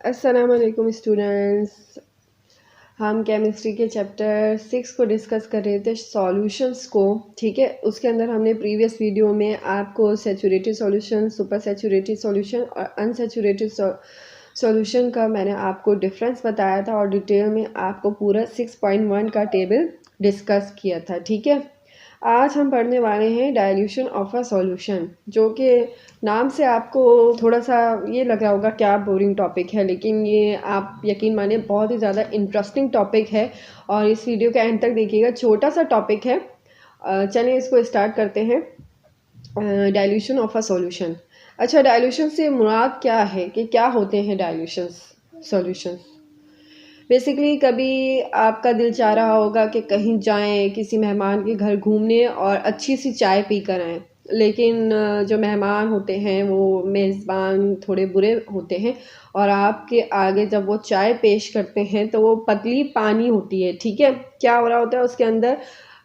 अस्सलाम वालेकुम स्टूडेंट्स। हम केमिस्ट्री के चैप्टर 6 को डिस्कस कर रहे थे, सॉल्यूशंस को। ठीक है, उसके अंदर हमने प्रीवियस वीडियो में आपको saturated solution, super saturated solution और अनसैचुरेटेड सॉल्यूशन का मैंने आपको डिफरेंस बताया था और डिटेल में आपको पूरा 6.1 का टेबल डिस्कस किया था। ठीक है, आज हम पढ़ने वाले हैं डाइल्यूशन ऑफ अ सॉल्यूशन, जो कि नाम से आपको थोड़ा सा ये लग रहा होगा क्या बोरिंग टॉपिक है, लेकिन ये आप यकीन मानिए बहुत ही ज़्यादा इंटरेस्टिंग टॉपिक है और इस वीडियो के एंड तक देखिएगा। छोटा सा टॉपिक है। चलिए इसको स्टार्ट करते हैं। Dilution of a solution. अच्छा, डाइल्यूशन से मुराद क्या है कि क्या होते हैं डाइल्यूशंस सॉल्यूशंस। बेसिकली कभी आपका दिल चाह रहा होगा कि कहीं जाएं, किसी मेहमान के घर घूमने और अच्छी सी चाय पी कर आएँ, लेकिन जो मेहमान होते हैं वो मेज़बान थोड़े बुरे होते हैं और आपके आगे जब वो चाय पेश करते हैं तो वो पतली पानी होती है। ठीक है, क्या हो रहा होता है उसके अंदर,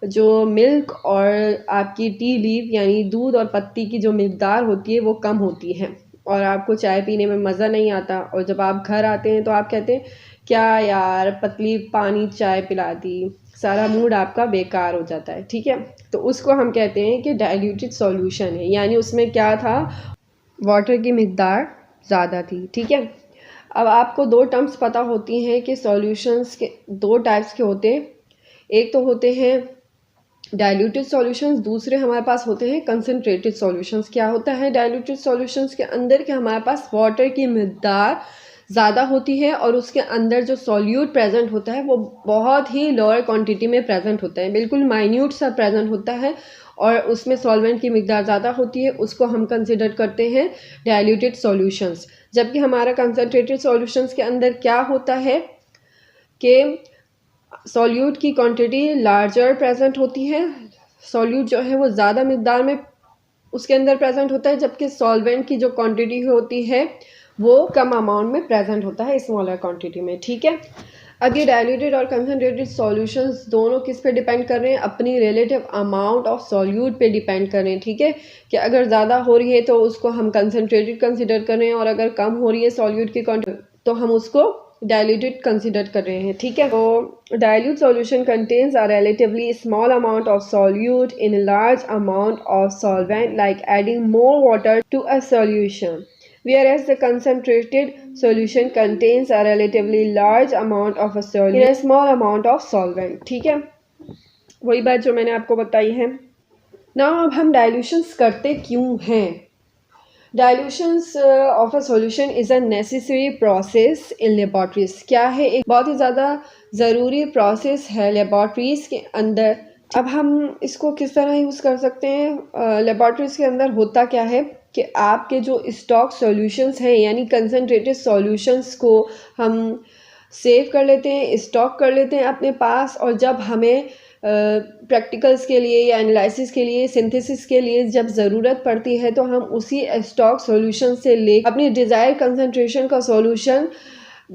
जो मिल्क और आपकी टी लीव यानी दूध और पत्ती की जो मिकदार होती है वो कम होती है और आपको चाय पीने में मज़ा नहीं आता। और जब आप घर आते हैं तो आप कहते हैं क्या यार पतली पानी चाय पिला दी, सारा मूड आपका बेकार हो जाता है। ठीक है, तो उसको हम कहते हैं कि डाइल्यूटेड सॉल्यूशन है, यानी उसमें क्या था, वाटर की मिकदार ज़्यादा थी। ठीक है, अब आपको दो टर्म्स पता होती हैं कि सॉल्यूशंस के दो टाइप्स के होते हैं। एक तो होते हैं डाइल्यूटेड सॉल्यूशंस, दूसरे हमारे पास होते हैं कंसनट्रेटेड सॉल्यूशंस। क्या होता है डाइल्यूटेड सॉल्यूशंस के अंदर कि हमारे पास वाटर की मिकदार ज़्यादा होती है और उसके अंदर जो सॉल्यूट प्रेजेंट होता है वो बहुत ही लोअर क्वांटिटी में प्रेजेंट होता है, बिल्कुल माइन्यूट सा प्रेजेंट होता है और उसमें सॉल्वेंट की मिकदार ज़्यादा होती है। उसको हम कंसिडर करते हैं डाइल्यूटेड सॉल्यूशंस। जबकि हमारा कंसनट्रेटेड सॉल्यूशंस के अंदर क्या होता है कि सॉल्यूट की क्वांटिटी लार्जर प्रेजेंट होती है, सॉल्यूट जो है वो ज़्यादा मिकदार में उसके अंदर प्रेजेंट होता है, जबकि सॉल्वेंट की जो क्वांटिटी होती है वो कम अमाउंट में प्रेजेंट होता है, स्मॉलर क्वांटिटी में। ठीक है, अब ये डाइल्यूटेड और कंसनट्रेटेड सॉल्यूशंस दोनों किस पे डिपेंड कर रहे हैं, अपनी रिलेटिव अमाउंट ऑफ सॉल्यूट पे डिपेंड कर रहे हैं। ठीक है, कि अगर ज़्यादा हो रही है तो उसको हम कंसनट्रेटेड कंसिडर कर रहे हैं और अगर कम हो रही है सॉल्यूट की क्वांटिटी तो हम उसको डाइल्यूटेड कंसिडर कर रहे हैं। ठीक है, तो dilute solution contains a relatively small amount of solute in large amount of solvent, like adding more water to a solution, whereas the concentrated solution contains a relatively large amount of a solute in a small amount of solvent। ठीक है, वही बात जो मैंने आपको बताई है ना। अब हम डाइल्यूशंस करते क्यों हैं। Dilutions of a solution is a necessary process in laboratories. क्या है, एक बहुत ही ज़्यादा ज़रूरी प्रोसेस है लेबॉर्ट्रीज के अंदर। अब हम इसको किस तरह यूज़ कर सकते हैं। लेबॉर्ट्रीज के अंदर होता क्या है कि आपके जो स्टॉक सॉल्यूशंस हैं यानी कंसनट्रेटेड सॉल्यूशंस को हम सेव कर लेते हैं, स्टॉक कर लेते हैं अपने पास, और जब हमें प्रैक्टिकल्स के लिए या एनालिसिस के लिए, सिंथेसिस के लिए जब ज़रूरत पड़ती है तो हम उसी स्टॉक सॉल्यूशन से ले अपनी डिज़ायर कंसंट्रेशन का सॉल्यूशन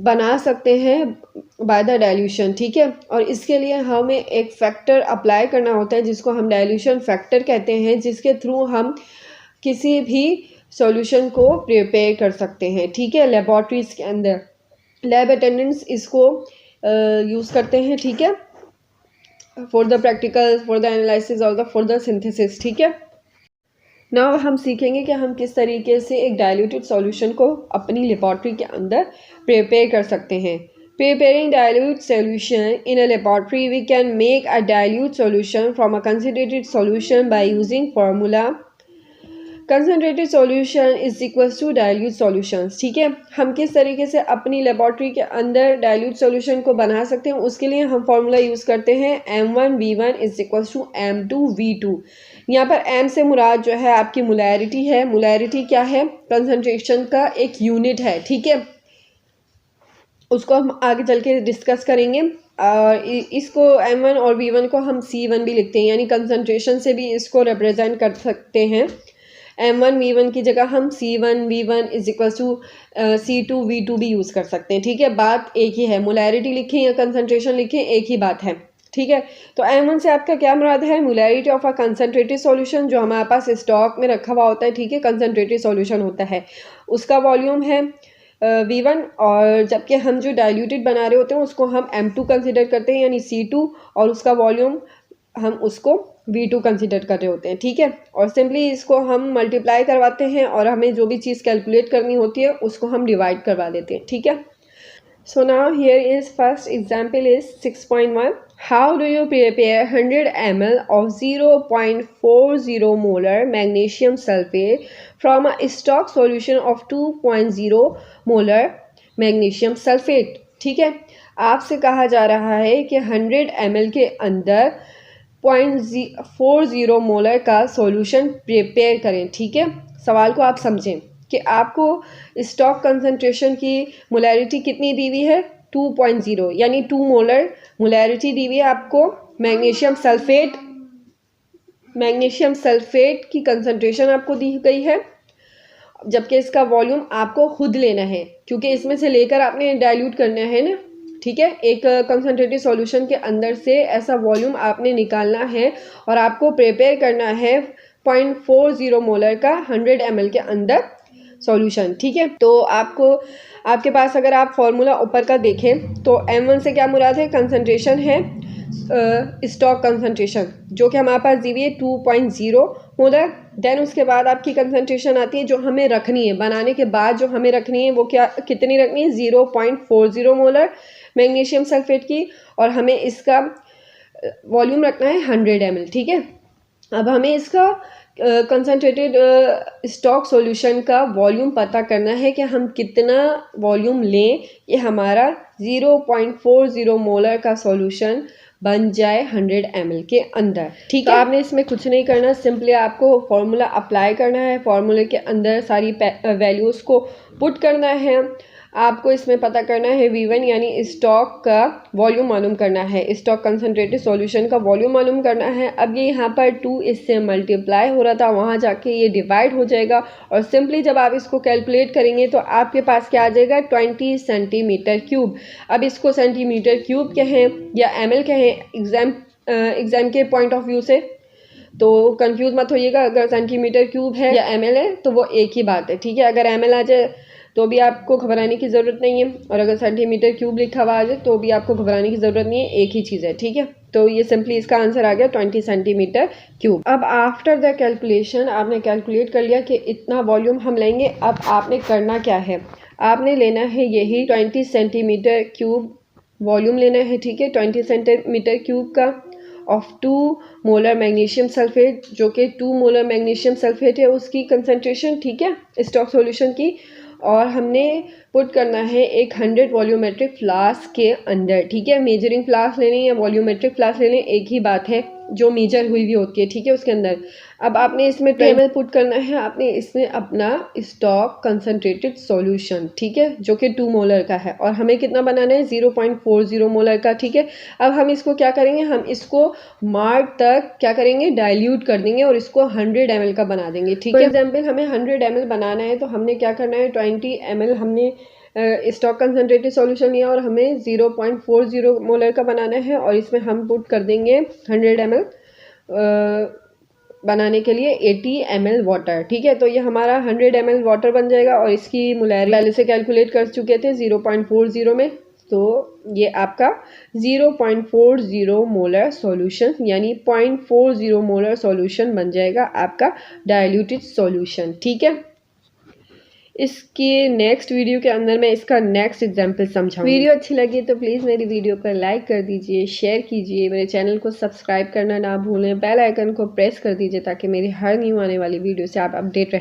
बना सकते हैं बाय द डाइल्यूशन। ठीक है, और इसके लिए हमें एक फैक्टर अप्लाई करना होता है जिसको हम डाइल्यूशन फैक्टर कहते हैं, जिसके थ्रू हम किसी भी सॉल्यूशन को प्रिपेयर कर सकते हैं। ठीक है, लेबॉर्ट्रीज के अंदर लैब अटेंडेंट्स इसको यूज़ करते हैं। ठीक है, for the practical, for the analysis और फॉर द सिंथेसिस। ठीक है, नाउ हम सीखेंगे कि हम किस तरीके से एक डाइल्यूटेड सॉल्यूशन को अपनी लेबॉर्ट्री के अंदर प्रिपेयर कर सकते हैं। Preparing dilute solution in a laboratory, we can make a dilute solution from a concentrated solution by using formula concentrated solution is equals to dilute solutions. ठीक है, हम किस तरीके से अपनी लेबॉर्ट्री के अंदर डाइल्यूट सॉल्यूशन को बना सकते हैं, उसके लिए हम फॉर्मूला यूज़ करते हैं M1V1 is equals to M2V2। यहाँ पर M से मुराद जो है आपकी मोलैरिटी है। मोलैरिटी क्या है, कंसनट्रेशन का एक यूनिट है। ठीक है, उसको हम आगे चल के डिस्कस करेंगे। और इसको M1 और V1 को हम C1 भी लिखते हैं, यानी कंसनट्रेशन से भी इसको रिप्रेजेंट कर सकते हैं। M1V1 की जगह हम C1V1 is equal to C2V2 भी यूज़ कर सकते हैं। ठीक है, बात एक ही है, मोलैरिटी लिखें या कंसनट्रेशन लिखें एक ही बात है। ठीक है, तो M1 से आपका क्या मुराद है, molarity of a concentrated solution जो हमारे पास स्टॉक में रखा हुआ होता है। ठीक है, कंसनट्रेटेड सॉल्यूशन होता है, उसका वॉल्यूम है। V1 और जबकि हम जो डाइल्यूटेड बना रहे होते हैं उसको हम M2 कंसिडर करते हैं यानी C2, और उसका वॉल्यूम हम उसको V2 कंसिडर कर रहे होते हैं, ठीक है। और सिंपली इसको हम मल्टीप्लाई करवाते हैं और हमें जो भी चीज़ कैलकुलेट करनी होती है उसको हम डिवाइड करवा देते हैं, ठीक है। So now here is first example is 6.1. How do you prepare 100 ml of 0.40 molar magnesium sulfate from a stock solution of 2.0 molar magnesium sulfate? ठीक है, आपसे कहा जा रहा है कि 100 ml के अंदर 0.40 मोलर का सॉल्यूशन प्रिपेयर करें, ठीक है। सवाल को आप समझें कि आपको स्टॉक कंसंट्रेशन की मोलैरिटी कितनी दी हुई है, 2.0 यानी 2 मोलर मोलैरिटी दी हुई है आपको मैग्नीशियम सल्फेट की कंसंट्रेशन आपको दी गई है, जबकि इसका वॉल्यूम आपको खुद लेना है क्योंकि इसमें से लेकर आपने डाइल्यूट करना है ना, ठीक है। एक कंसंट्रेटेड सॉल्यूशन के अंदर से ऐसा वॉल्यूम आपने निकालना है और आपको प्रिपेयर करना है 0.40 मोलर का 100 ml के अंदर सॉल्यूशन, ठीक है। तो आपके पास अगर आप फॉर्मूला ऊपर का देखें तो M1 से क्या मुराद है, कंसंट्रेशन है स्टॉक कंसंट्रेशन जो कि हमारे पास दी हुई है 2.0 मोलर। देन उसके बाद आपकी कंसंट्रेशन आती है जो हमें रखनी है, बनाने के बाद जो हमें रखनी है वो कितनी रखनी है, 0.40 मोलर मैग्नीशियम सल्फेट की, और हमें इसका वॉल्यूम रखना है 100 ml, ठीक है। अब हमें इसका कंसंट्रेटेड स्टॉक सॉल्यूशन का वॉल्यूम पता करना है कि हम कितना वॉल्यूम लें कि हमारा 0.40 मोलर का सॉल्यूशन बन जाए 100 ml के अंदर, ठीक है। तो आपने इसमें कुछ नहीं करना, सिंपली आपको फॉर्मूला अप्लाई करना है, फॉर्मूले के अंदर सारी वैल्यूज़ को पुट करना है। आपको इसमें पता करना है V1 यानी स्टॉक का वॉल्यूम मालूम करना है, स्टॉक कंसंट्रेटेड सॉल्यूशन का वॉल्यूम मालूम करना है। अब ये यहाँ पर 2 इससे मल्टीप्लाई हो रहा था, वहाँ जाके ये डिवाइड हो जाएगा और सिंपली जब आप इसको कैलकुलेट करेंगे तो आपके पास क्या आ जाएगा, 20 सेंटीमीटर क्यूब। अब इसको सेंटीमीटर क्यूब कहें या ml कहें, एग्ज़ाम के पॉइंट ऑफ व्यू से तो कंफ्यूज मत होइएगा। अगर सेंटीमीटर क्यूब है या ml है तो वो एक ही बात है, ठीक है। अगर ml आ जाए तो भी आपको घबराने की ज़रूरत नहीं है, और अगर सेंटीमीटर क्यूब लिखा हुआ आ जाए तो भी आपको घबराने की ज़रूरत नहीं है, एक ही चीज़ है, ठीक है। तो ये सिंपली इसका आंसर आ गया 20 सेंटीमीटर क्यूब। अब आफ्टर द कैलकुलेशन आपने कैलकुलेट कर लिया कि इतना वॉल्यूम हम लेंगे। अब आपने करना क्या है, आपने लेना है यही 20 सेंटीमीटर क्यूब वॉल्यूम लेना है, ठीक है। 20 सेंटीमीटर क्यूब का ऑफ 2 मोलर मैग्नीशियम सल्फेट, जो कि 2 मोलर मैग्नीशियम सल्फेट है उसकी कंसंट्रेशन, ठीक है, स्टॉक सॉल्यूशन की। और हमने पुट करना है एक 100 वॉल्यूमेट्रिक फ्लास्क के अंदर, ठीक है। मेजरिंग फ्लास्क लेनी है या वॉल्यूमेट्रिक फ्लास्क लेनी है, एक ही बात है, जो मेजर हुई भी होती है, ठीक है, उसके अंदर। अब आपने इसमें 2 ml पुट करना है, आपने इसमें अपना स्टॉक कंसंट्रेटेड सॉल्यूशन, ठीक है, जो कि 2 मोलर का है, और हमें कितना बनाना है, 0.40 मोलर का, ठीक है। अब हम इसको क्या करेंगे, हम इसको मार्क तक क्या करेंगे, डाइल्यूट कर देंगे और इसको 100 ml का बना देंगे, ठीक है। फॉर एग्जाम्पल हमें 100 ml बनाना है तो हमने क्या करना है, 20 ml हमने स्टॉक कंसंट्रेटेड सॉल्यूशन लिया और हमें 0.40 मोलर का बनाना है, और इसमें हम पुट कर देंगे 100 ml बनाने के लिए 80 ml वाटर, ठीक है। तो ये हमारा 100 ml वाटर बन जाएगा, और इसकी मोलैरिटी पहले से कैलकुलेट कर चुके थे 0.40 में, तो ये आपका 0.40 मोलर सॉल्यूशन यानी 0.40 मोलर सॉल्यूशन बन जाएगा आपका डाइल्यूटेड सॉल्यूशन, ठीक है। इसके नेक्स्ट वीडियो के अंदर मैं इसका नेक्स्ट एग्जाम्पल समझाऊंगी। वीडियो अच्छी लगी तो प्लीज़ मेरी वीडियो पर लाइक कर दीजिए, शेयर कीजिए, मेरे चैनल को सब्सक्राइब करना ना भूलें, बेल आइकन को प्रेस कर दीजिए ताकि मेरी हर न्यू आने वाली वीडियो से आप अपडेट रहें।